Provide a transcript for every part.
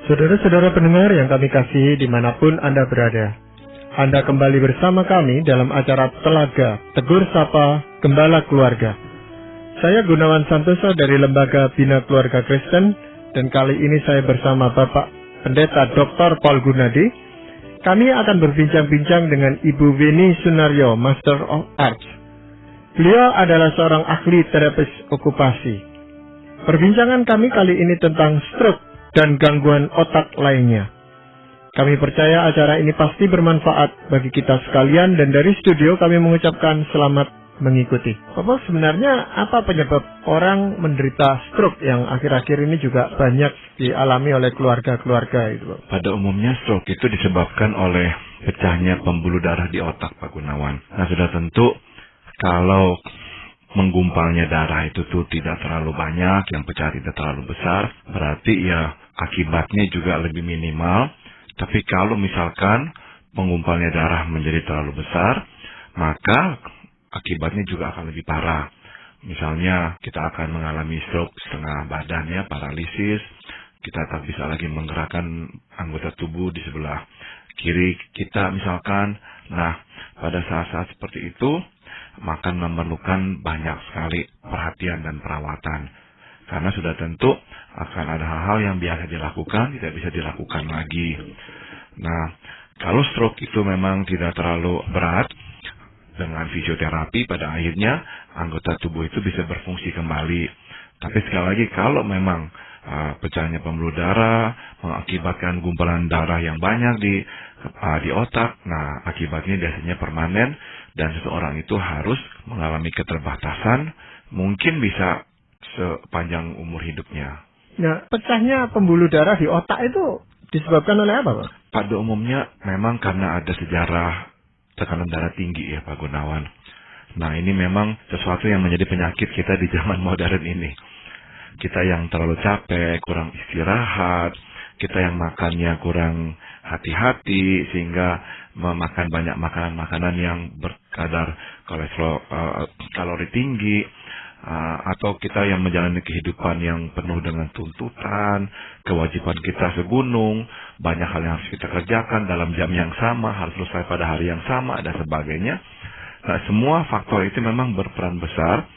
Saudara-saudara pendengar yang kami kasihi dimanapun Anda berada, Anda kembali bersama kami dalam acara Telaga Tegur Sapa Gembala Keluarga. Saya Gunawan Santoso dari Lembaga Bina Keluarga Kristen, dan kali ini saya bersama Bapak Pendeta Dr. Paul Gunadi. Kami akan berbincang-bincang dengan Ibu Weni Sunaryo, Master of Arts. Beliau adalah seorang ahli terapis okupasi. Perbincangan kami kali ini tentang stroke dan gangguan otak lainnya. Kami percaya acara ini pasti bermanfaat bagi kita sekalian, dan dari studio kami mengucapkan selamat mengikuti. Bapak, sebenarnya apa penyebab orang menderita stroke yang akhir-akhir ini juga banyak dialami oleh keluarga-keluarga itu, Pak? Pada umumnya stroke itu disebabkan oleh pecahnya pembuluh darah di otak, Pak Gunawan. Nah, sudah tentu kalau menggumpalnya darah itu tuh tidak terlalu banyak, yang pecah tidak terlalu besar, berarti ya akibatnya juga lebih minimal. Tapi kalau misalkan penggumpalnya darah menjadi terlalu besar, maka akibatnya juga akan lebih parah. Misalnya kita akan mengalami stroke setengah badannya, paralisis, kita tak bisa lagi menggerakkan anggota tubuh di sebelah kiri kita misalkan. Nah, pada saat-saat seperti itu, maka memerlukan banyak sekali perhatian dan perawatan. Karena sudah tentu akan ada hal-hal yang biasa dilakukan, tidak bisa dilakukan lagi. Nah, kalau stroke itu memang tidak terlalu berat, dengan fisioterapi pada akhirnya anggota tubuh itu bisa berfungsi kembali. Tapi sekali lagi, kalau memang pecahnya pembuluh darah mengakibatkan gumpalan darah yang banyak di otak, nah akibatnya biasanya permanen, dan seseorang itu harus mengalami keterbatasan, mungkin bisa sepanjang umur hidupnya. Nah, pecahnya pembuluh darah di otak itu disebabkan oleh apa, Pak? Pada umumnya memang karena ada sejarah tekanan darah tinggi ya, Pak Gunawan. Nah, ini memang sesuatu yang menjadi penyakit kita di zaman modern ini. Kita yang terlalu capek, kurang istirahat, kita yang makannya kurang hati-hati, sehingga memakan banyak makanan-makanan yang berkadar kolesterol, kalori tinggi, atau kita yang menjalani kehidupan yang penuh dengan tuntutan, kewajiban kita segunung, banyak hal yang harus kita kerjakan dalam jam yang sama, harus selesai pada hari yang sama, dan sebagainya. Nah, semua faktor itu memang berperan besar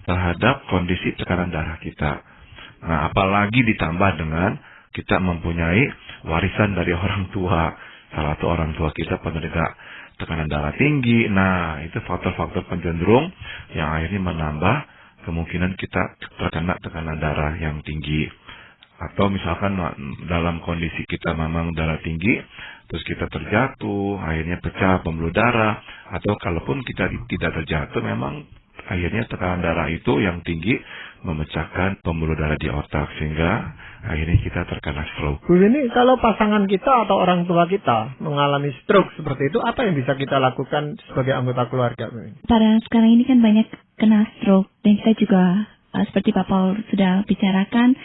terhadap kondisi tekanan darah kita. Nah, apalagi ditambah dengan kita mempunyai warisan dari orang tua. Salah satu orang tua kita penderita tekanan darah tinggi. Nah, itu faktor-faktor pencenderung yang akhirnya menambah kemungkinan kita terkena tekanan darah yang tinggi. Atau misalkan dalam kondisi kita memang darah tinggi, terus kita terjatuh, akhirnya pecah pembuluh darah. Atau kalaupun kita tidak terjatuh, memang akhirnya tekanan darah itu yang tinggi memecahkan pembuluh darah di otak, sehingga akhirnya kita terkena stroke. Bu, ini kalau pasangan kita atau orang tua kita mengalami stroke seperti itu, apa yang bisa kita lakukan sebagai anggota keluarga? Pada sekarang ini kan banyak kena stroke, dan kita juga seperti Pak Paul sudah bicarakan,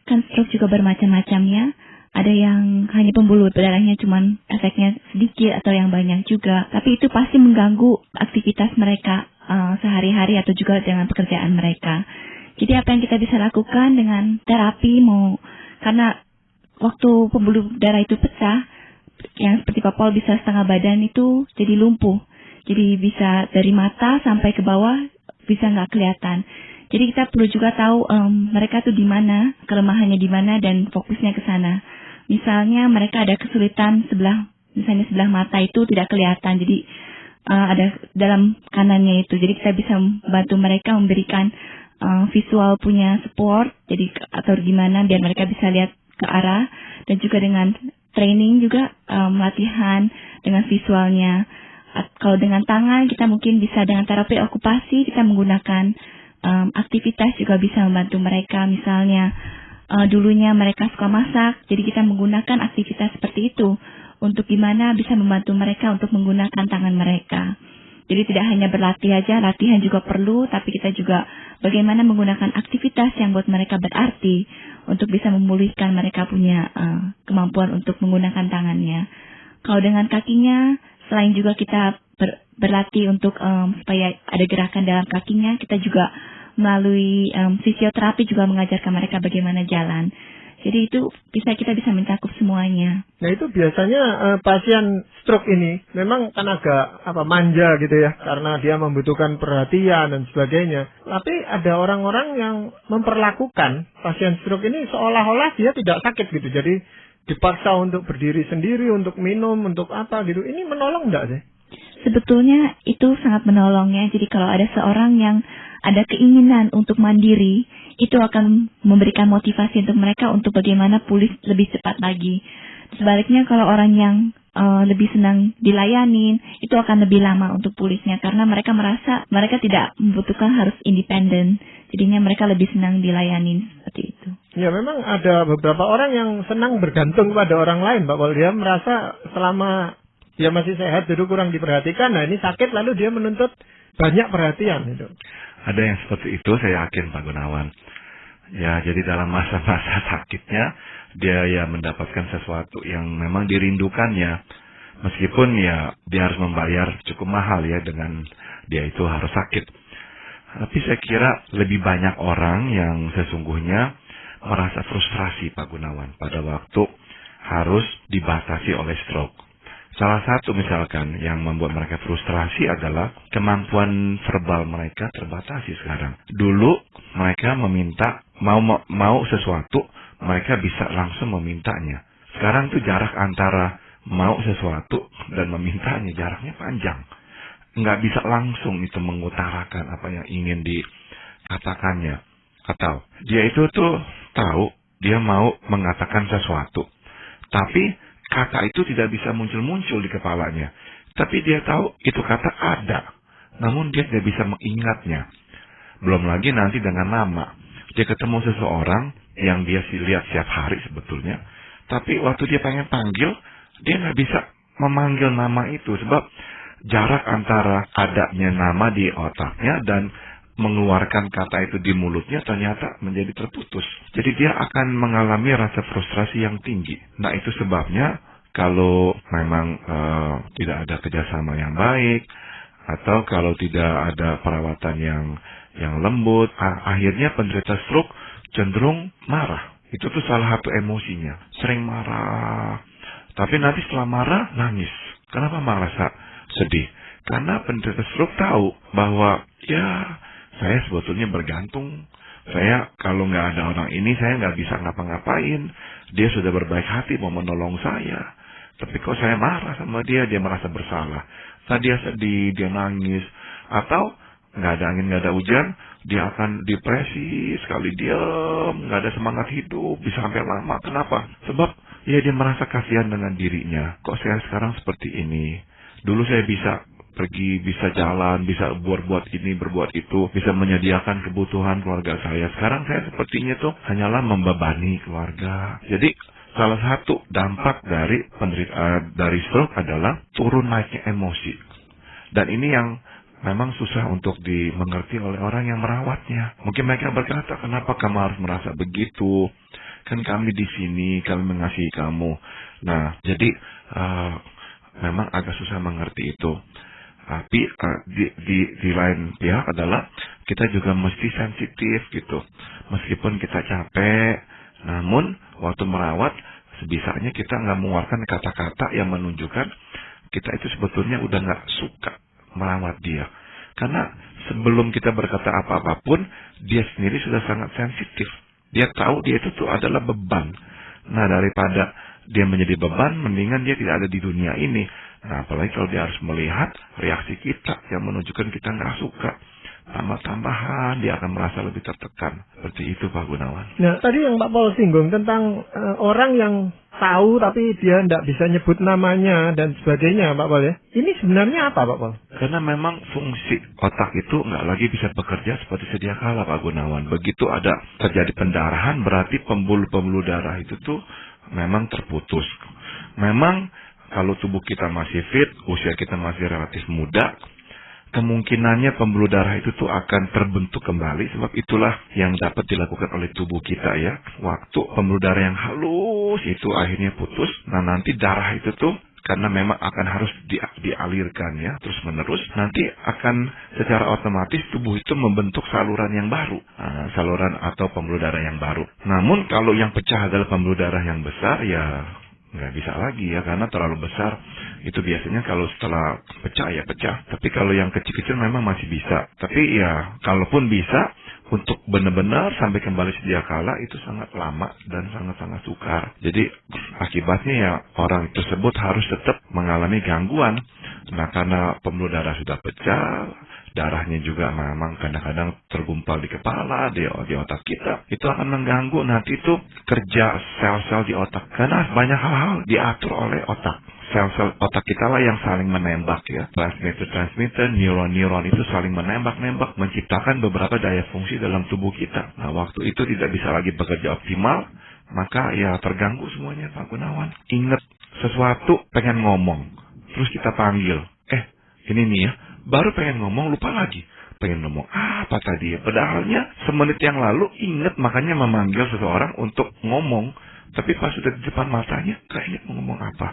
kan stroke juga bermacam-macamnya. Ada yang hanya pembuluh darahnya cuman efeknya sedikit, atau yang banyak juga. Tapi itu pasti mengganggu aktivitas mereka sehari-hari atau juga dengan pekerjaan mereka. Jadi apa yang kita bisa lakukan dengan terapi, karena waktu pembuluh darah itu pecah, yang seperti Pak Paul bisa setengah badan itu jadi lumpuh. Jadi bisa dari mata sampai ke bawah bisa nggak kelihatan. Jadi kita perlu juga tahu mereka tuh di mana, kelemahannya di mana, dan fokusnya ke sana. Misalnya mereka ada kesulitan misalnya sebelah mata itu tidak kelihatan, jadi ada dalam kanannya itu. Jadi kita bisa membantu mereka memberikan visual punya support, jadi atau gimana biar mereka bisa lihat ke arah, dan juga dengan training juga latihan dengan visualnya. Kalau dengan tangan kita mungkin bisa dengan terapi okupasi, kita menggunakan aktivitas juga bisa membantu mereka. Misalnya dulunya mereka suka masak, jadi kita menggunakan aktivitas seperti itu untuk gimana bisa membantu mereka untuk menggunakan tangan mereka. Jadi tidak hanya berlatih aja, latihan juga perlu, tapi kita juga bagaimana menggunakan aktivitas yang buat mereka berarti untuk bisa memulihkan mereka punya kemampuan untuk menggunakan tangannya. Kalau dengan kakinya, selain juga kita berlatih untuk supaya ada gerakan dalam kakinya, kita juga melalui fisioterapi juga mengajarkan mereka bagaimana jalan. Jadi itu kita bisa mencakup semuanya. Nah itu biasanya pasien stroke ini memang kan agak manja gitu ya, karena dia membutuhkan perhatian dan sebagainya. Tapi ada orang-orang yang memperlakukan pasien stroke ini seolah-olah dia tidak sakit gitu. Jadi dipaksa untuk berdiri sendiri, untuk minum, untuk apa gitu. Ini menolong enggak sih? Sebetulnya itu sangat menolong ya. Jadi kalau ada seorang yang ada keinginan untuk mandiri, itu akan memberikan motivasi untuk mereka untuk bagaimana pulih lebih cepat lagi. Sebaliknya kalau orang yang lebih senang dilayanin, itu akan lebih lama untuk pulihnya karena mereka merasa mereka tidak membutuhkan harus independen. Jadinya mereka lebih senang dilayanin seperti itu. Ya memang ada beberapa orang yang senang bergantung pada orang lain, Pak Paul. Dia merasa selama dia masih sehat, dulu kurang diperhatikan. Nah ini sakit lalu dia menuntut banyak perhatian itu. Ada yang seperti itu, saya yakin Pak Gunawan. Ya, jadi dalam masa-masa sakitnya, dia ya mendapatkan sesuatu yang memang dirindukannya. Meskipun ya, dia harus membayar cukup mahal ya dengan dia itu harus sakit. Tapi saya kira lebih banyak orang yang sesungguhnya merasa frustrasi Pak Gunawan pada waktu harus dibatasi oleh stroke. Salah satu misalkan yang membuat mereka frustrasi adalah kemampuan verbal mereka terbatasi sekarang. Dulu mereka meminta, mau sesuatu, mereka bisa langsung memintanya. Sekarang tuh jarak antara mau sesuatu dan memintanya, jaraknya panjang. Nggak bisa langsung itu mengutarakan apa yang ingin dikatakannya. Atau dia itu tuh tahu dia mau mengatakan sesuatu. Tapi kata itu tidak bisa muncul-muncul di kepalanya. Tapi dia tahu itu kata ada. Namun dia tidak bisa mengingatnya. Belum lagi nanti dengan nama. Dia ketemu seseorang yang dia lihat setiap hari sebetulnya. Tapi waktu dia pengen panggil, dia nggak bisa memanggil nama itu. Sebab jarak antara adanya nama di otaknya dan mengeluarkan kata itu di mulutnya ternyata menjadi terputus. Jadi dia akan mengalami rasa frustrasi yang tinggi. Nah itu sebabnya kalau memang tidak ada kerjasama yang baik atau kalau tidak ada perawatan yang lembut, akhirnya penderita stroke cenderung marah. Itu tuh salah satu emosinya. Sering marah. Tapi nanti setelah marah nangis. Kenapa merasa sedih? Karena penderita stroke tahu bahwa ya saya sebetulnya bergantung. Saya kalau nggak ada orang ini, saya nggak bisa ngapa-ngapain. Dia sudah berbaik hati mau menolong saya. Tapi kok saya marah sama dia merasa bersalah. Saat dia sedih, dia nangis. Atau nggak ada angin, nggak ada hujan, dia akan depresi, sekali diam, nggak ada semangat hidup, bisa sampai lama. Kenapa? Sebab ya dia merasa kasihan dengan dirinya. Kok saya sekarang seperti ini? Dulu saya bisa pergi, bisa jalan, bisa berbuat ini, berbuat itu, bisa menyediakan kebutuhan keluarga saya. Sekarang saya sepertinya tuh hanyalah membebani keluarga. Jadi salah satu dampak dari dari stroke adalah turun naiknya emosi. Dan ini yang memang susah untuk dimengerti oleh orang yang merawatnya. Mungkin mereka berkata, kenapa kamu harus merasa begitu? Kan kami di sini, kami mengasihi kamu. Nah, jadi memang agak susah mengerti itu. Tapi di lain pihak adalah kita juga mesti sensitif gitu. Meskipun kita capek, namun waktu merawat sebisanya kita nggak mengeluarkan kata-kata yang menunjukkan kita itu sebetulnya udah nggak suka merawat dia. Karena sebelum kita berkata apa-apapun, dia sendiri sudah sangat sensitif. Dia tahu dia itu tuh adalah beban. Nah daripada dia menjadi beban, mendingan dia tidak ada di dunia ini. Nah, apalagi kalau dia harus melihat reaksi kita yang menunjukkan kita nggak suka. Tambah-tambahan, dia akan merasa lebih tertekan. Seperti itu, Pak Gunawan. Nah, tadi yang Pak Paul singgung tentang orang yang tahu tapi dia tidak bisa nyebut namanya dan sebagainya, Pak Paul ya. Ini sebenarnya apa, Pak Paul? Karena memang fungsi otak itu nggak lagi bisa bekerja seperti sedia kala, Pak Gunawan. Begitu ada terjadi pendarahan, berarti pembuluh-pembuluh darah itu tuh memang terputus. Memang kalau tubuh kita masih fit, usia kita masih relatif muda, kemungkinannya pembuluh darah itu tuh akan terbentuk kembali. Sebab itulah yang dapat dilakukan oleh tubuh kita ya. Waktu pembuluh darah yang halus itu akhirnya putus, nah nanti darah itu tuh karena memang akan harus dialirkan ya terus menerus, nanti akan secara otomatis tubuh itu membentuk saluran yang baru, saluran atau pembuluh darah yang baru. Namun kalau yang pecah adalah pembuluh darah yang besar, ya nggak bisa lagi ya, karena terlalu besar. Itu biasanya kalau setelah pecah ya pecah. Tapi kalau yang kecil-kecil memang masih bisa. Tapi ya kalaupun bisa, untuk benar-benar sampai kembali sedia kala itu sangat lama dan sangat-sangat sukar. Jadi akibatnya ya orang tersebut harus tetap mengalami gangguan. Nah karena pembuluh darah sudah pecah, darahnya juga memang kadang-kadang tergumpal di kepala, di otak kita. Itu akan mengganggu nanti itu kerja sel-sel di otak. Karena banyak hal-hal diatur oleh otak. Sel-sel otak kita lah yang saling menembak ya. Transmitter, neuron itu saling menembak-nembak, menciptakan beberapa daya fungsi dalam tubuh kita. Nah waktu itu tidak bisa lagi bekerja optimal, maka ya terganggu semuanya Pak Gunawan. Ingat sesuatu pengen ngomong, terus kita panggil, ini nih ya, baru pengen ngomong lupa lagi. Pengen ngomong apa tadi ya, padahalnya semenit yang lalu ingat, makanya memanggil seseorang untuk ngomong. Tapi pas sudah di depan matanya, kayaknya mau ngomong apa.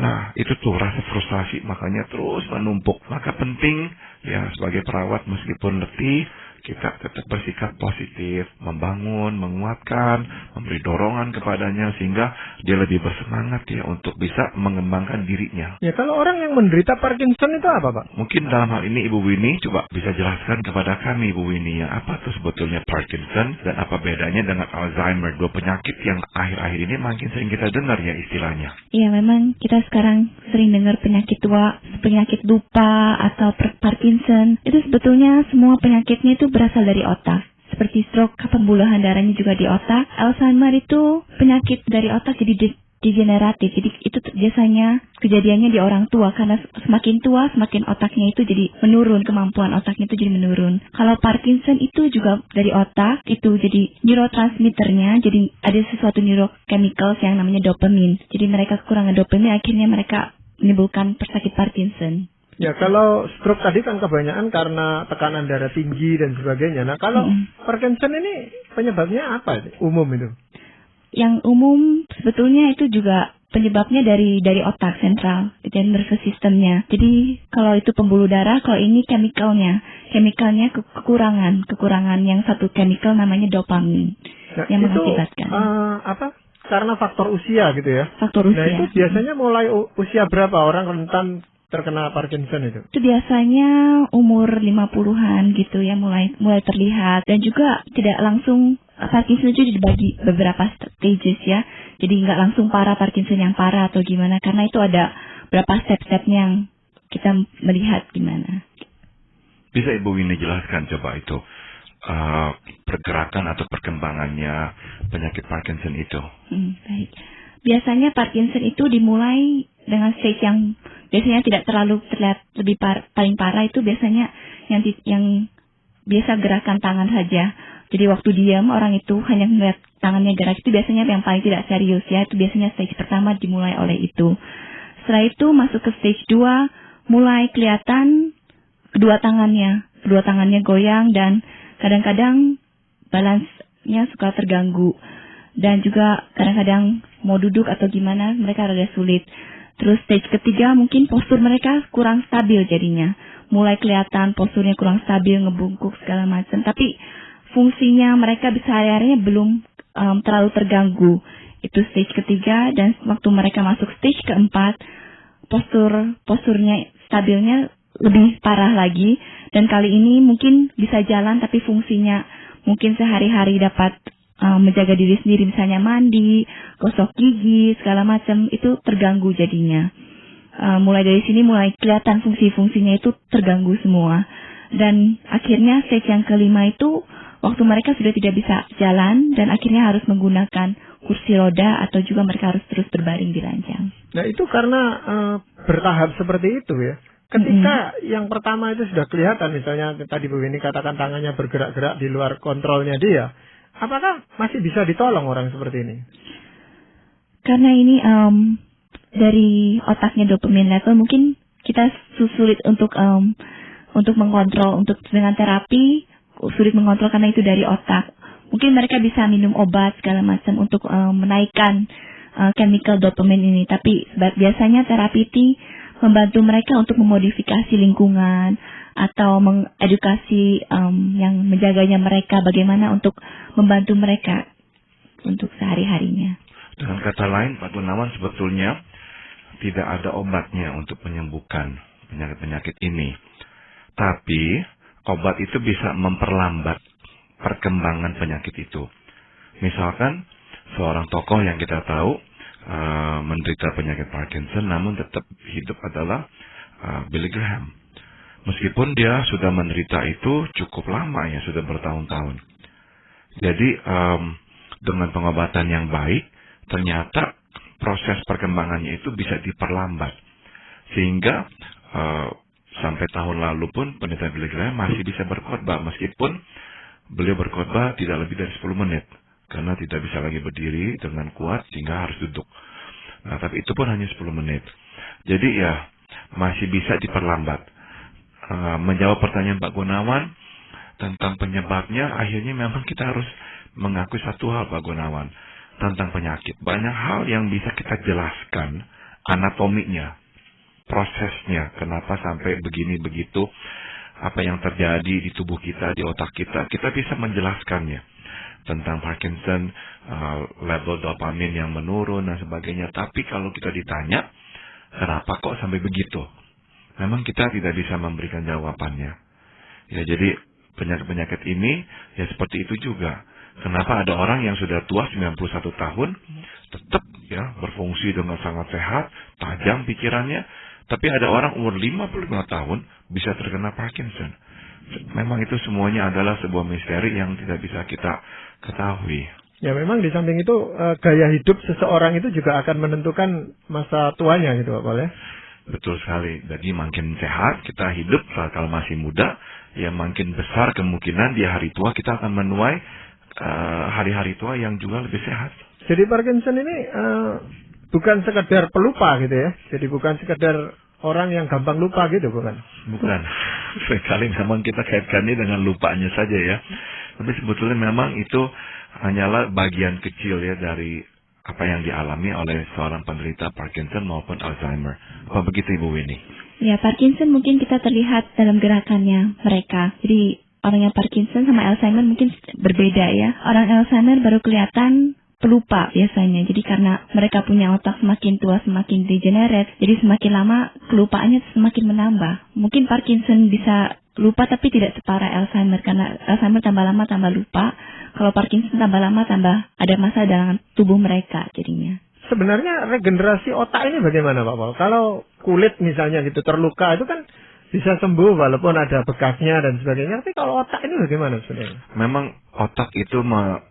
Nah, itu tuh rasa frustasi, makanya terus menumpuk. Maka penting, ya sebagai perawat meskipun letih, kita tetap bersikap positif, membangun, menguatkan, memberi dorongan kepadanya, sehingga dia lebih bersemangat ya untuk bisa mengembangkan dirinya. Ya kalau orang yang menderita Parkinson itu apa Pak? Mungkin dalam hal ini Ibu Winnie coba bisa jelaskan kepada kami Ibu Winnie ya, apa tuh sebetulnya Parkinson dan apa bedanya dengan Alzheimer, dua penyakit yang akhir-akhir ini makin sering kita dengar ya istilahnya. Iya memang kita sekarang sering dengar penyakit tua, penyakit lupa atau Parkinson. Itu sebetulnya semua penyakitnya itu berasal dari otak. Seperti stroke, pembuluhan darahnya juga di otak. Alzheimer itu penyakit dari otak jadi degeneratif. Jadi itu biasanya kejadiannya di orang tua karena semakin tua semakin otaknya itu jadi menurun, kemampuan otaknya itu jadi menurun. Kalau Parkinson itu juga dari otak, itu jadi neurotransmitternya, jadi ada sesuatu neurochemicals yang namanya dopamin. Jadi mereka kekurangan dopamin, akhirnya mereka menimbulkan sakit Parkinson. Ya kalau stroke tadi kan kebanyakan karena tekanan darah tinggi dan sebagainya. Nah kalau Parkinson ini penyebabnya apa umum itu? Yang umum sebetulnya itu juga penyebabnya dari otak sentral, dari nervous systemnya. Jadi kalau itu pembuluh darah, kalau ini chemicalnya kekurangan yang satu chemical namanya dopamin yang mengakibatkan. Karena faktor usia gitu ya? Faktor usia. Nah itu biasanya mulai usia berapa orang rentan terkena Parkinson itu? Itu biasanya umur 50-an gitu ya, mulai terlihat. Dan juga tidak langsung, Parkinson itu dibagi beberapa stages ya. Jadi nggak langsung parah Parkinson yang parah atau gimana, karena itu ada berapa step-stepnya yang kita melihat gimana. Bisa Ibu Winnie jelaskan coba itu pergerakan atau perkembangannya penyakit Parkinson itu? Baik. Biasanya Parkinson itu dimulai dengan stage yang biasanya tidak terlalu terlihat lebih paling parah, itu biasanya yang biasa gerakan tangan saja. Jadi waktu diam orang itu hanya melihat tangannya gerak, itu biasanya yang paling tidak serius ya. Itu biasanya stage pertama dimulai oleh itu. Setelah itu masuk ke stage 2, mulai kelihatan kedua tangannya goyang dan kadang-kadang balance-nya suka terganggu. Dan juga kadang-kadang mau duduk atau gimana mereka rada sulit. Terus stage ketiga mungkin postur mereka kurang stabil jadinya. Mulai kelihatan posturnya kurang stabil, ngebungkuk segala macam. Tapi fungsinya mereka bisa hari-harinya belum terlalu terganggu. Itu stage ketiga, dan waktu mereka masuk stage keempat, posturnya stabilnya lebih parah lagi. Dan kali ini mungkin bisa jalan tapi fungsinya mungkin sehari-hari dapat menjaga diri sendiri, misalnya mandi, gosok gigi, segala macam, itu terganggu jadinya. Mulai dari sini mulai kelihatan fungsi-fungsinya itu terganggu semua. Dan akhirnya stage yang kelima itu waktu mereka sudah tidak bisa jalan dan akhirnya harus menggunakan kursi roda atau juga mereka harus terus berbaring di ranjang. Nah itu karena bertahap seperti itu ya. Ketika yang pertama itu sudah kelihatan, misalnya tadi Bu Winnie katakan tangannya bergerak-gerak di luar kontrolnya dia, apakah masih bisa ditolong orang seperti ini? Karena ini dari otaknya dopamin level mungkin kita sulit untuk mengontrol, untuk dengan terapi sulit mengontrol karena itu dari otak. Mungkin mereka bisa minum obat segala macam untuk menaikkan chemical dopamine ini. Tapi biasanya terapi T membantu mereka untuk memodifikasi lingkungan atau mengedukasi yang menjaganya mereka, bagaimana untuk membantu mereka untuk sehari-harinya. Dengan kata lain, Pak Gunawan, sebetulnya tidak ada obatnya untuk menyembuhkan penyakit-penyakit ini. Tapi obat itu bisa memperlambat perkembangan penyakit itu. Misalkan seorang tokoh yang kita tahu menderita penyakit Parkinson namun tetap hidup adalah Billy Graham. Meskipun dia sudah menderita itu cukup lama ya, sudah bertahun-tahun. Jadi dengan pengobatan yang baik, ternyata proses perkembangannya itu bisa diperlambat. Sehingga sampai tahun lalu pun pendeta Billy Graham masih bisa berkhotbah, meskipun beliau berkhotbah tidak lebih dari 10 menit. Karena tidak bisa lagi berdiri dengan kuat sehingga harus duduk. Nah, tapi itu pun hanya 10 menit. Jadi ya, masih bisa diperlambat. Menjawab pertanyaan Pak Gunawan tentang penyebabnya, akhirnya memang kita harus mengakui satu hal Pak Gunawan. Tentang penyakit. Banyak hal yang bisa kita jelaskan anatominya, prosesnya, kenapa sampai begini begitu, apa yang terjadi di tubuh kita, di otak kita bisa menjelaskannya. Tentang Parkinson, level dopamin yang menurun dan sebagainya. Tapi kalau kita ditanya, kenapa kok sampai begitu? Memang kita tidak bisa memberikan jawabannya. Ya, jadi penyakit-penyakit ini ya seperti itu juga. Kenapa ada orang yang sudah tua 91 tahun tetap ya berfungsi dengan sangat sehat, tajam pikirannya, tapi ada orang umur 55 tahun bisa terkena Parkinson. Memang itu semuanya adalah sebuah misteri yang tidak bisa kita ketahui. Ya memang di samping itu gaya hidup seseorang itu juga akan menentukan masa tuanya gitu Pak Paul ya. Betul sekali. Jadi makin sehat kita hidup kalau masih muda, ya makin besar kemungkinan di hari tua kita akan menuai hari-hari tua yang juga lebih sehat. Jadi Parkinson ini bukan sekedar pelupa gitu ya. Jadi bukan sekedar orang yang gampang lupa gitu, bukan? Bukan. Sekali memang kita kaitkannya dengan lupanya saja ya. Tapi sebetulnya memang itu hanyalah bagian kecil ya dari apa yang dialami oleh seorang penderita Parkinson maupun Alzheimer. Apa begitu Ibu Winnie? Ya, Parkinson mungkin kita terlihat dalam gerakannya mereka. Jadi orang yang Parkinson sama Alzheimer mungkin berbeda ya. Orang Alzheimer baru kelihatan pelupa biasanya. Jadi karena mereka punya otak semakin tua semakin degenerate, jadi semakin lama kelupaannya semakin menambah. Mungkin Parkinson bisa lupa tapi tidak separah Alzheimer, karena Alzheimer tambah lama tambah lupa. Kalau Parkinson tambah lama tambah ada masalah dalam tubuh mereka jadinya. Sebenarnya regenerasi otak ini bagaimana Pak Paul? Kalau kulit misalnya gitu terluka itu kan bisa sembuh walaupun ada bekasnya dan sebagainya. Tapi kalau otak ini bagaimana sebenarnya? Memang otak itu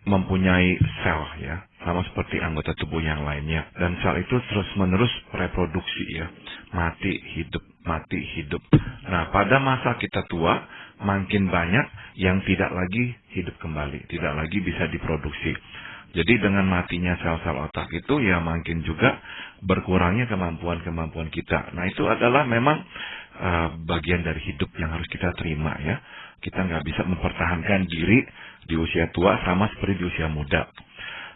mempunyai sel ya, sama seperti anggota tubuh yang lainnya. Dan sel itu terus-menerus reproduksi ya, mati hidup. Nah, pada masa kita tua, makin banyak yang tidak lagi hidup kembali, tidak lagi bisa diproduksi. Jadi dengan matinya sel-sel otak itu ya makin juga berkurangnya kemampuan-kemampuan kita. Nah, itu adalah memang bagian dari hidup yang harus kita terima ya. Kita nggak bisa mempertahankan diri di usia tua sama seperti di usia muda.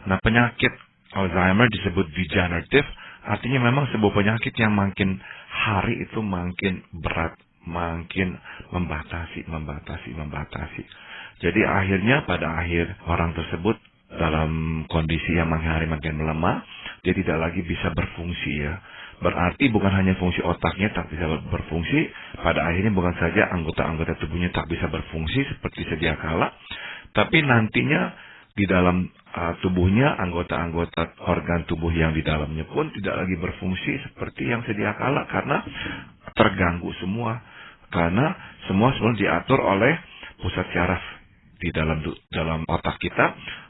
Nah, penyakit Alzheimer disebut degenerative, artinya memang sebuah penyakit yang makin hari itu makin berat, makin membatasi. Jadi akhirnya pada akhir orang tersebut dalam kondisi yang makin hari makin melemah, dia tidak lagi bisa berfungsi ya. Berarti bukan hanya fungsi otaknya tak bisa berfungsi, pada akhirnya bukan saja anggota-anggota tubuhnya tak bisa berfungsi seperti sedia kala, tapi nantinya di dalam tubuhnya, anggota-anggota organ tubuh yang di dalamnya pun tidak lagi berfungsi seperti yang sedia kala karena terganggu semua. Karena semua diatur oleh pusat syaraf di dalam otak kita,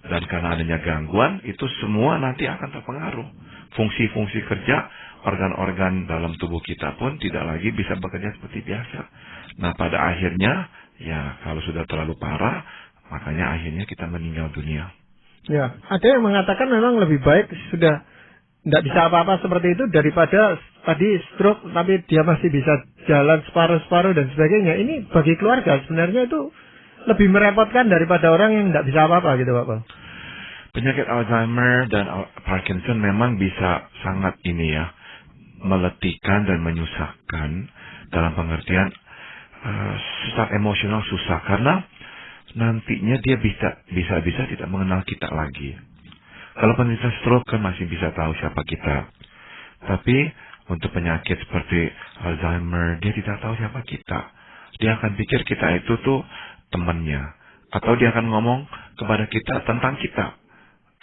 dan karena adanya gangguan itu semua nanti akan terpengaruh. Fungsi-fungsi kerja organ-organ dalam tubuh kita pun tidak lagi bisa bekerja seperti biasa. Nah, pada akhirnya ya kalau sudah terlalu parah, makanya akhirnya kita meninggal dunia. Ya, ada yang mengatakan memang lebih baik sudah tidak bisa apa-apa seperti itu daripada tadi stroke tapi dia masih bisa jalan separuh-separuh dan sebagainya. Ini bagi keluarga sebenarnya itu lebih merepotkan daripada orang yang tidak bisa apa-apa gitu Pak Paul. Penyakit Alzheimer dan Parkinson memang bisa sangat meletihkan dan menyusahkan dalam pengertian susah emosional, susah karena nantinya dia bisa tidak mengenal kita lagi. Kalau penderita stroke kan masih bisa tahu siapa kita. Tapi untuk penyakit seperti Alzheimer, dia tidak tahu siapa kita. Dia akan pikir kita itu tuh temannya. Atau dia akan ngomong kepada kita tentang kita.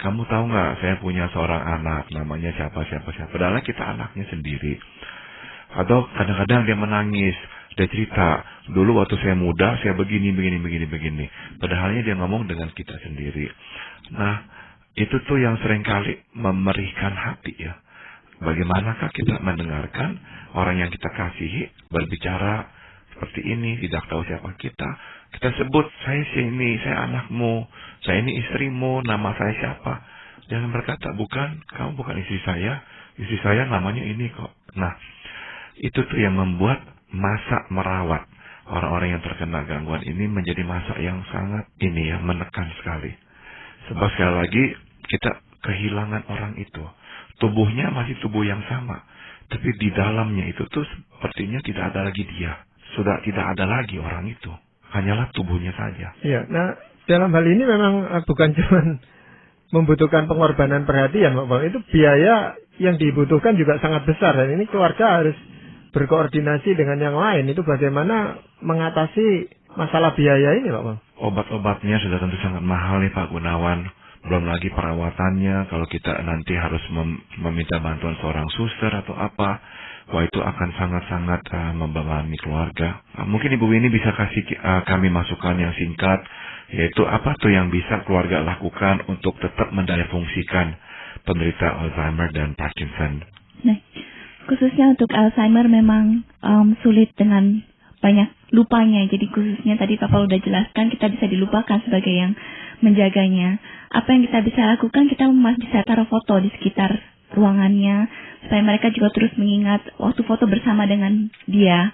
Kamu tahu nggak, saya punya seorang anak, namanya siapa. Padahal kita anaknya sendiri. Atau kadang-kadang dia menangis. Dia cerita, dulu waktu saya muda, saya begini. Padahalnya dia ngomong dengan kita sendiri. Nah, itu tuh yang seringkali memerihkan hati ya. Bagaimanakah kita mendengarkan orang yang kita kasihi berbicara seperti ini, tidak tahu siapa kita. Kita sebut, saya sini, saya anakmu, saya ini istrimu, nama saya siapa. Jangan berkata, bukan, kamu bukan istri saya namanya ini kok. Nah, itu tuh yang membuat masa merawat orang-orang yang terkena gangguan ini menjadi masa yang sangat menekan sekali. Sebab sekali lagi kita kehilangan orang itu. Tubuhnya masih tubuh yang sama, tapi di dalamnya itu tuh sepertinya tidak ada lagi dia. Sudah tidak ada lagi orang itu. Hanyalah tubuhnya saja. Ya, nah dalam hal ini memang bukan cuma membutuhkan pengorbanan perhatian, Pak Paul. Itu biaya yang dibutuhkan juga sangat besar. Dan ini keluarga harus berkoordinasi dengan yang lain. Itu bagaimana mengatasi masalah biaya ini, Pak Paul? Obat-obatnya sudah tentu sangat mahal nih Pak Gunawan. Belum lagi perawatannya, kalau kita nanti harus meminta bantuan seorang suster atau apa, wah itu akan sangat-sangat membebani keluarga. Mungkin Ibu Winnie bisa kasih kami masukan yang singkat, yaitu apa tuh yang bisa keluarga lakukan untuk tetap mendaya fungsikan penderita Alzheimer dan Parkinson. Nah, khususnya untuk Alzheimer memang sulit dengan banyak lupanya. Jadi khususnya tadi Papa udah jelaskan, kita bisa dilupakan sebagai yang menjaganya. Apa yang kita bisa lakukan, kita bisa taruh foto di sekitar ruangannya, supaya mereka juga terus mengingat waktu foto bersama dengan dia.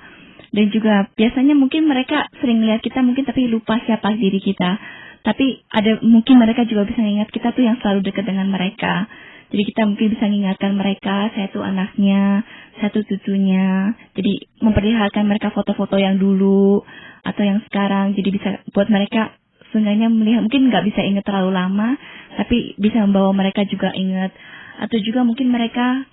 Dan juga biasanya mungkin mereka sering lihat kita mungkin tapi lupa siapa diri kita. Tapi mungkin mereka juga bisa mengingat kita tuh yang selalu dekat dengan mereka. Jadi kita mungkin bisa mengingatkan mereka, saya tuh anaknya, saya tuh cucunya. Jadi memperlihatkan mereka foto-foto yang dulu atau yang sekarang. Jadi bisa buat mereka seenggaknya melihat, mungkin nggak bisa ingat terlalu lama, tapi bisa membawa mereka juga ingat. Atau juga mungkin mereka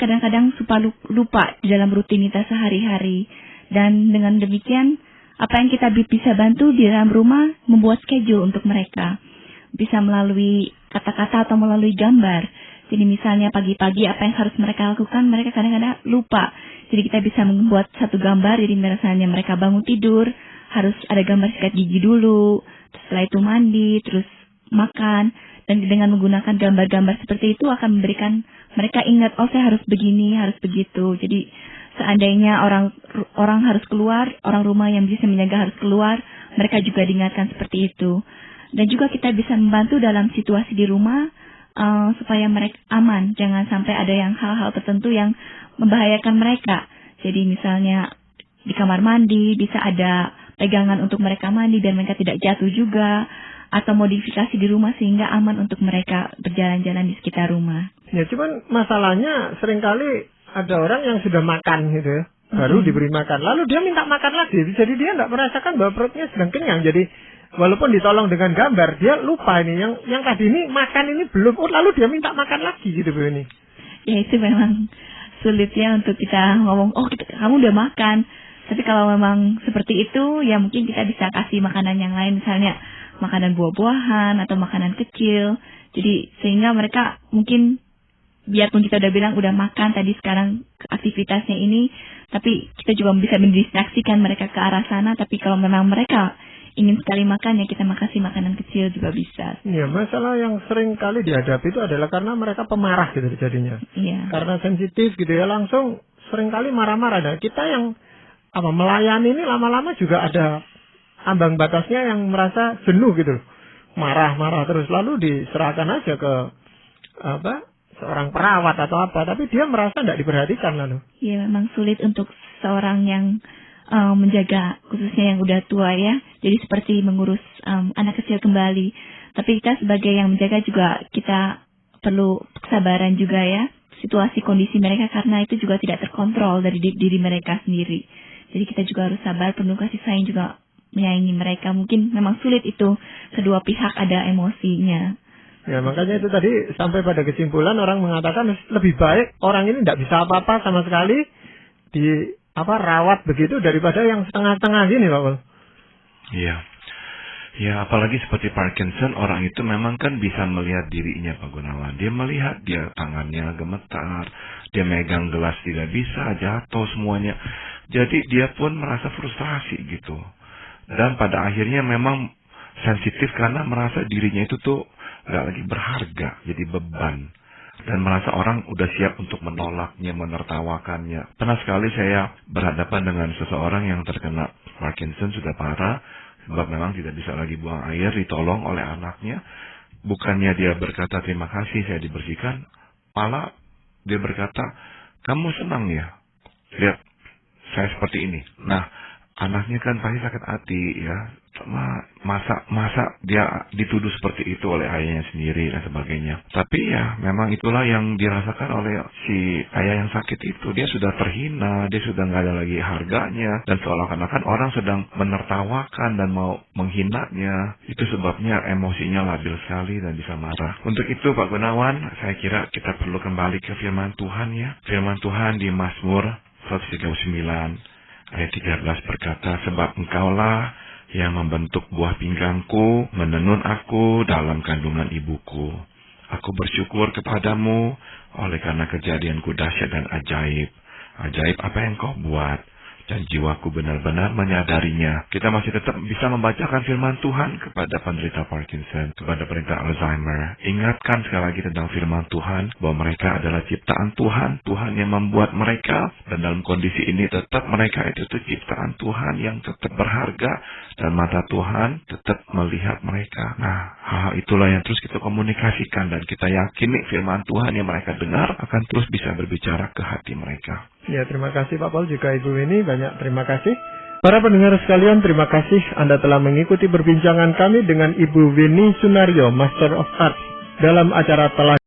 kadang-kadang suka lupa di dalam rutinitas sehari-hari. Dan dengan demikian, apa yang kita bisa bantu di dalam rumah, membuat schedule untuk mereka. Bisa melalui kata-kata atau melalui gambar. Jadi misalnya pagi-pagi apa yang harus mereka lakukan, mereka kadang-kadang lupa. Jadi kita bisa membuat satu gambar, jadi misalnya mereka bangun tidur, harus ada gambar sikat gigi dulu, setelah itu mandi, terus makan, dan dengan menggunakan gambar-gambar seperti itu akan memberikan mereka ingat, oh saya harus begini, harus begitu. Jadi seandainya orang harus keluar, orang rumah yang bisa menjaga harus keluar, mereka juga diingatkan seperti itu. Dan juga kita bisa membantu dalam situasi di rumah supaya mereka aman, jangan sampai ada yang hal-hal tertentu yang membahayakan mereka. Jadi misalnya di kamar mandi bisa ada pegangan untuk mereka mandi dan mereka tidak jatuh juga, atau modifikasi di rumah sehingga aman untuk mereka berjalan-jalan di sekitar rumah. Ya cuman masalahnya seringkali ada orang yang sudah makan gitu ya, baru diberi makan, lalu dia minta makan lagi, jadi dia tidak merasakan bahwa perutnya sedang kenyang. Jadi walaupun ditolong dengan gambar, dia lupa ini yang tadi ini makan ini belum, lalu dia minta makan lagi gitu Bu ini. Ya itu memang sulitnya untuk kita ngomong, kamu udah makan. Tapi kalau memang seperti itu, ya mungkin kita bisa kasih makanan yang lain, misalnya makanan buah-buahan atau makanan kecil. Jadi sehingga mereka mungkin, biarpun kita udah bilang udah makan tadi sekarang aktivitasnya ini, tapi kita juga bisa mendistraksikan mereka ke arah sana. Tapi kalau memang mereka ingin sekali makan, ya kita kasih makanan kecil juga bisa. Iya, masalah yang sering kali dihadapi itu adalah karena mereka pemarah gitu jadinya. Iya. Karena sensitif gitu ya, langsung sering kali marah-marah. Dan kita yang melayani ini lama-lama juga ada ambang batasnya yang merasa jenuh gitu. Marah-marah terus, lalu diserahkan aja ke seorang perawat atau apa, tapi dia merasa tidak diperhatikan lalu. Iya, memang sulit untuk seorang yang menjaga, khususnya yang udah tua ya. Jadi seperti mengurus anak kecil kembali. Tapi kita sebagai yang menjaga juga kita perlu kesabaran juga ya. Situasi kondisi mereka karena itu juga tidak terkontrol dari diri mereka sendiri. Jadi kita juga harus sabar, penuh kasih sayang juga menyayangi mereka. Mungkin memang sulit itu, kedua pihak ada emosinya. Ya makanya itu tadi sampai pada kesimpulan orang mengatakan lebih baik orang ini tidak bisa apa-apa sama sekali rawat begitu daripada yang setengah-setengah gini Pak Pol. Iya. Ya, apalagi seperti Parkinson, orang itu memang kan bisa melihat dirinya, Pak Gunawan. Dia melihat, dia tangannya gemetar, dia megang gelas tidak bisa, jatuh semuanya. Jadi dia pun merasa frustrasi gitu. Dan pada akhirnya memang sensitif karena merasa dirinya itu tuh gak lagi berharga, jadi beban. Dan merasa orang udah siap untuk menolaknya, menertawakannya. Pernah sekali saya berhadapan dengan seseorang yang terkena Parkinson sudah parah, sebab memang tidak bisa lagi buang air, ditolong oleh anaknya. Bukannya dia berkata terima kasih saya dibersihkan, malah dia berkata, kamu senang ya lihat saya seperti ini. Nah, anaknya kan pasti sakit hati ya. Masa dia dituduh seperti itu oleh ayahnya sendiri dan sebagainya. Tapi ya memang itulah yang dirasakan oleh si ayah yang sakit itu. Dia sudah terhina, dia sudah nggak ada lagi harganya, dan seolah-olah orang sedang menertawakan dan mau menghinanya. Itu sebabnya emosinya labil sekali dan bisa marah. Untuk itu Pak Gunawan, saya kira kita perlu kembali ke firman Tuhan ya. Firman Tuhan di Mazmur 139 ayat 13 berkata, sebab engkaulah yang membentuk buah pinggangku, menenun aku dalam kandungan ibuku. Aku bersyukur kepadamu oleh karena kejadianku dahsyat dan ajaib. Ajaib apa yang kau buat, dan jiwaku benar-benar menyadarinya. Kita masih tetap bisa membacakan firman Tuhan kepada penderita Parkinson, kepada penderita Alzheimer. Ingatkan sekali lagi tentang firman Tuhan, bahwa mereka adalah ciptaan Tuhan, Tuhan yang membuat mereka, dan dalam kondisi ini tetap mereka itu ciptaan Tuhan yang tetap berharga, dan mata Tuhan tetap melihat mereka. Nah, hal itulah yang terus kita komunikasikan, dan kita yakini firman Tuhan yang mereka dengar akan terus bisa berbicara ke hati mereka. Ya, terima kasih Pak Paul, juga Ibu Winnie, banyak terima kasih. Para pendengar sekalian, terima kasih Anda telah mengikuti perbincangan kami dengan Ibu Winnie Sunario, Master of Arts, dalam acara Telaga